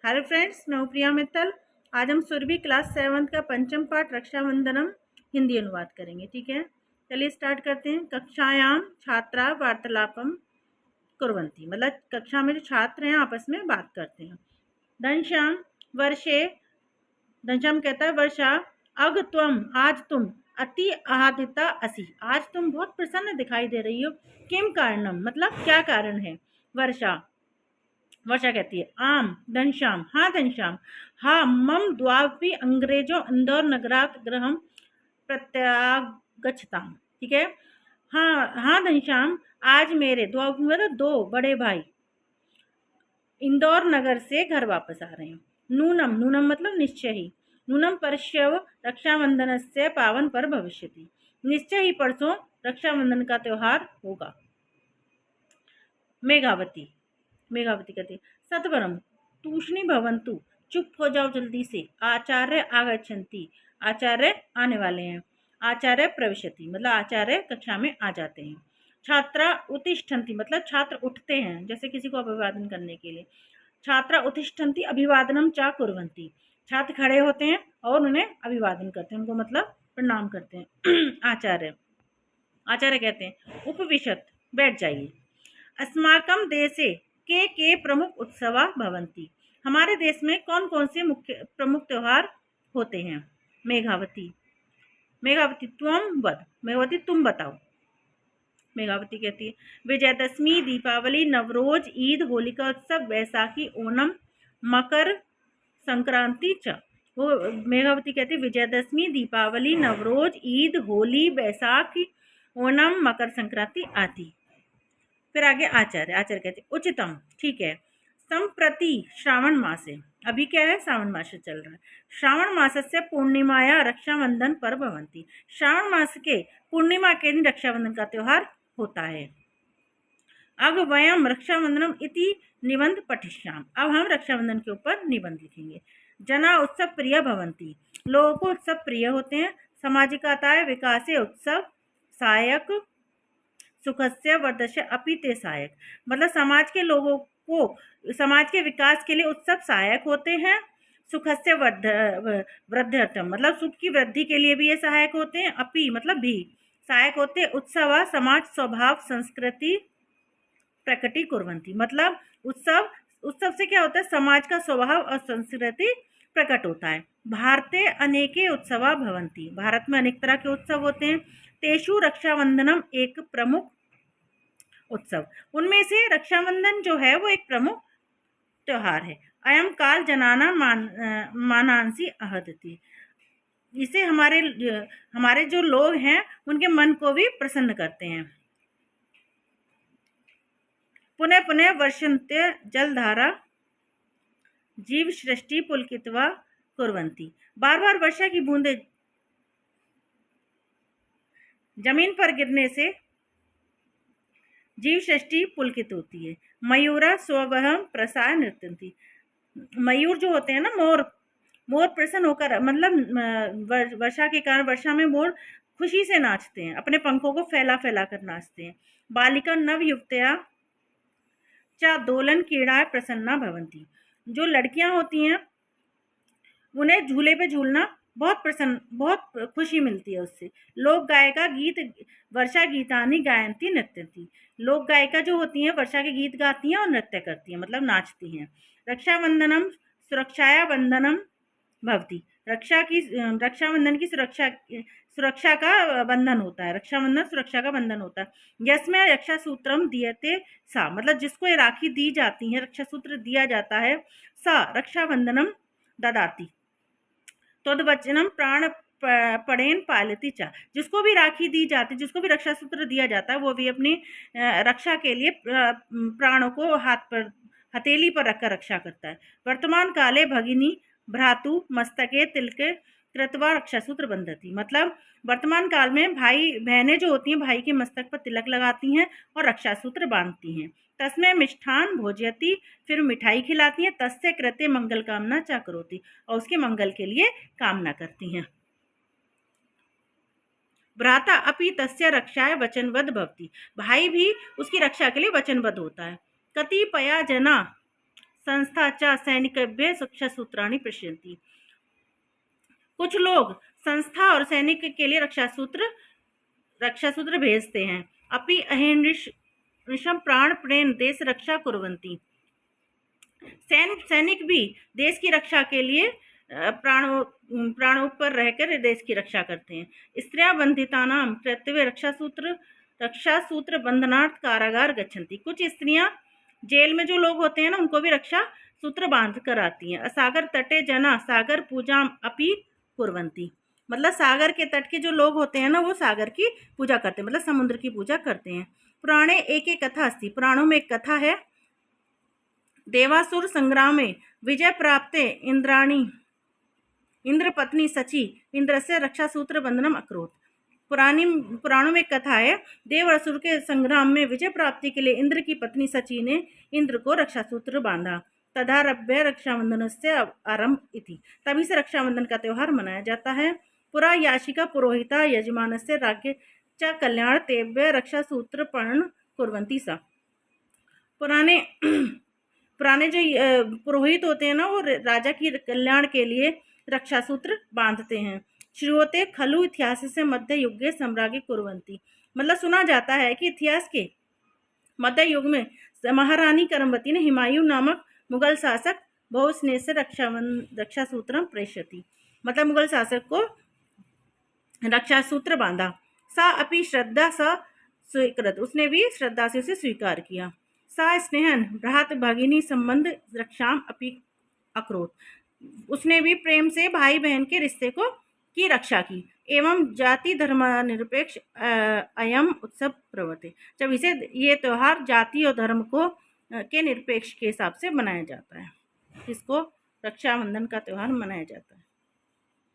Hello friends, मैं हूँ प्रिया मित्तल। आज हम सुरभि क्लास 7 का पंचम पाठ रक्षाबंधनम हिंदी अनुवाद करेंगे। ठीक है, चलिए स्टार्ट करते हैं। कक्षायाम छात्रा वार्तालापम कुर्वन्ति, मतलब कक्षा में जो छात्र हैं आपस में बात करते हैं। घनश्याम वर्षे, घनश्याम कहता है वर्षा, अग त्वम, आज तुम अति आह्लादिता असि, आज तुम बहुत प्रसन्न दिखाई दे रही हो। किम कारणम, मतलब क्या कारण है। वर्षा वर्षा कहती है आम, घनश्याम, हाँ घनश्याम, हाँ मम द्वावपि अंग्रेजों इंदौर नगरात गृहम प्रत्यागच्छताम। ठीक है, हाँ हाँ घनश्याम, आज मेरे दो, मतलब दो बड़े भाई इंदौर नगर से घर वापस आ रहे हैं। नूनम, नूनम मतलब निश्चय ही, नूनम परश्व रक्षाबंधन से पावन पर भविष्यति, निश्चय ही परसों रक्षाबंधन का त्योहार होगा। मेघावती, मेघावती कहती सत्वरम तूष्णी भवन्तु, चुप हो जाओ जल्दी से। आचार्य आगच्छन्ति, आचार्य आने वाले हैं। आचार्य प्रविशति, मतलब आचार्य कक्षा में आ जाते हैं। छात्रा उत्तिष्ठन्ति, मतलब छात्र उठते हैं, जैसे किसी को अभिवादन करने के लिए। छात्रा उत्तिष्ठन्ति अभिवादनम चा कुर्वन्ति, छात्र खड़े होते हैं और उन्हें अभिवादन करते हैं, उनको मतलब प्रणाम करते हैं। आचार्य आचार्य कहते हैं उपविशत, बैठ जाइए। अस्माकं देशे के प्रमुख उत्सवा भवन्ति, हमारे देश में कौन कौन से मुख्य प्रमुख त्योहार होते हैं। मेघावती, मेघावती त्वम वद, मेघावती तुम बताओ। मेघावती कहती है विजयदशमी, दीपावली, नवरोज, ईद, होलिका उत्सव, बैसाखी, ओणम, मकर संक्रांति च। वो मेघावती कहती है विजयदशमी, दीपावली, नवरोज, ईद, होली, बैसाखी, ओणम, मकर संक्रांति आदि। फिर आगे आचार्य, आचार्य कहते उचितम, ठीक है। संप्रति श्रावण मास है, अभी क्या है, श्रावण मास चल रहा है। श्रावण मास से पूर्णिमाया रक्षाबंधन पर्व भवन्ति, श्रावण मास के पूर्णिमा के दिन रक्षाबंधन का त्योहार होता है। अब वयम रक्षाबंधनम इति निबंध पठिष्याम, अब हम रक्षाबंधन के ऊपर निबंध लिखेंगे। जना उत्सव प्रिय भवन्ति, लोगों को उत्सव प्रिय होते हैं। सामाजिकताय विकासे उत्सव सहायक, सुखस्य वर्धस्य अपि ते सहायक, मतलब समाज के लोगों को, समाज के विकास के लिए उत्सव सहायक होते हैं। सुखस्य वृद्ध्यर्थम, मतलब सुख की वृद्धि के लिए भी ये सहायक होते हैं। अपि मतलब भी सहायक होते हैं। उत्सव समाज स्वभाव संस्कृति प्रकटी कुर्वन्ति, मतलब उत्सव, उत्सव से क्या होता है, समाज का स्वभाव और संस्कृति प्रकट होता है। भारते अनेके उत्सवा भवन्ति, भारत में अनेक तरह के उत्सव होते हैं। तेषु रक्षाबंधनम एक प्रमुख उत्सव, उनमें से रक्षाबंधन जो है वो एक प्रमुख त्योहार है। अयम काल जनाना मानांसी आहदति, इसे हमारे जो लोग हैं उनके मन को भी प्रसन्न करते हैं। पुनः पुनः वर्षन्ते जलधारा जीव सृष्टि पुलकितवा कुर्वन्ति, बार बार वर्षा की बूंदें जमीन पर गिरने से जीव सृष्टि पुलकित होती है। मयूरा स्ववहम प्रसाय नृत्यन्ति, मयूर जो होते हैं ना, मोर, मोर प्रसन्न होकर, मतलब वर्षा के कारण, वर्षा में मोर खुशी से नाचते हैं, अपने पंखों को फैला फैला कर नाचते हैं। बालिका नव युवतिया चा दोलन क्रीड़ा प्रसन्ना भवन्ति, जो लड़कियां होती हैं उन्हें झूले पे झूलना बहुत खुशी मिलती है उससे। लोक गायिका गीत वर्षा गीतानि गायन्ति नृत्यन्ति, लोक गायिका जो होती हैं वर्षा के गीत गाती हैं और नृत्य करती हैं, मतलब नाचती हैं। रक्षाबंधनम सुरक्षाया बंधनम भवति, रक्षाबंधन की सुरक्षा का बंधन होता है, रक्षाबंधन सुरक्षा का बंधन होता है। यस्में रक्षा सूत्रम दीयते सा, मतलब जिसको ये राखी दी जाती है, रक्षा सूत्र दिया जाता है। सा रक्षाबंधनम ददाति तद्वचनम प्राण पड़ेन पालती चा, जिसको भी राखी दी जाती, जिसको भी रक्षा सूत्र दिया जाता है वो भी अपनी रक्षा के लिए प्राणों को हाथ पर, हथेली पर रखकर रक्षा करता है। वर्तमान काले भगिनी भ्रातु मस्तके तिलके कृत्वा रक्षा सूत्र बंधती, मतलब वर्तमान काल में भाई बहनें जो होती हैं भाई के मस्तक पर तिलक लगाती हैं और रक्षा सूत्र बांधती हैं। तस्में मिष्ठान भोजयती, फिर मिठाई खिलाती हैं। तस्य कृत्य मंगल कामना चा करोति, और उसके मंगल के लिए कामना करती हैं। भ्राता अपि तस्य रक्षाय वचनबद्ध भवति, भाई भी उसकी रक्षा के लिए वचनबद्ध होता है। कतिपया जना संस्था च सैनिकेभ्यः रक्षासूत्राणि प्रेषयन्ति। कुछ लोग संस्था और सैनिक के लिए रक्षासूत्र भेजते हैं। अपि अहर्निशं प्राणपणेन देश रक्षा कुर्वन्ति। सैनिक भी देश की रक्षा के लिए प्राणों पर रहकर देश की रक्षा करते हैं। स्त्रियां बंधितानां कर्तव्य रक्षासूत्र बंधनार्थ कारागार गच्छन्ति। कुछ स्त्रियां जेल में जो लोग होते हैं ना, उनको भी रक्षा सूत्र बांध कर आती हैं। सागर तटे जना सागर पूजा अपि कुर्वन्ति। मतलब सागर के तट के जो लोग होते हैं ना, वो सागर की पूजा करते हैं, मतलब समुद्र की पूजा करते हैं। पुराणे एक कथा अस्ति। पुराणों में एक कथा है। देवासुर संग्राम में विजय प्राप्ते इंद्रपत्नी सची इंद्रस्य रक्षासूत्र बंधनम अकरोत्। पुराणों में एक कथा है। देव असुर के संग्राम में विजय प्राप्ति के लिए इंद्र की पत्नी सची ने इंद्र को रक्षासूत्र बांधा। तदारभ्य रक्षाबंधन से आरंभ इति। तभी से रक्षाबंधन का त्यौहार मनाया जाता है। पुरा याशिका पुरोहिता यजमान से राज्य च कल्याण तेभ्य रक्षासूत्र पर्ण कुर्वन्ति सा। पुराने जो पुरोहित होते हैं ना, वो राजा की कल्याण के लिए रक्षासूत्र बांधते हैं। श्रुते खलु इतिहास से मध्य युगे सम्राज्ञी कुर्वन्ति। मतलब सुना जाता है कि इतिहास के मध्य युग में महारानी करमवती ने हुमायूं नामक मुगल शासक बहुस्नेह से रक्षासूत्रम प्रेषयति। मतलब मुगल शासक को रक्षासूत्र बांधा। सा अपि श्रद्धा सा स्वीकृत। उसने भी श्रद्धा से उसे स्वीकार किया। सा स्नेहन भ्रात भगिनी संबंध रक्षाम अपि अकरोत्। उसने भी प्रेम से भाई बहन के रिश्ते की रक्षा की। एवं जाति धर्मनिरपेक्ष अयम उत्सव प्रवर्ते। जब ये त्यौहार जाति और धर्म के निरपेक्ष के हिसाब से मनाया जाता है, इसको रक्षाबंधन का त्यौहार मनाया जाता है।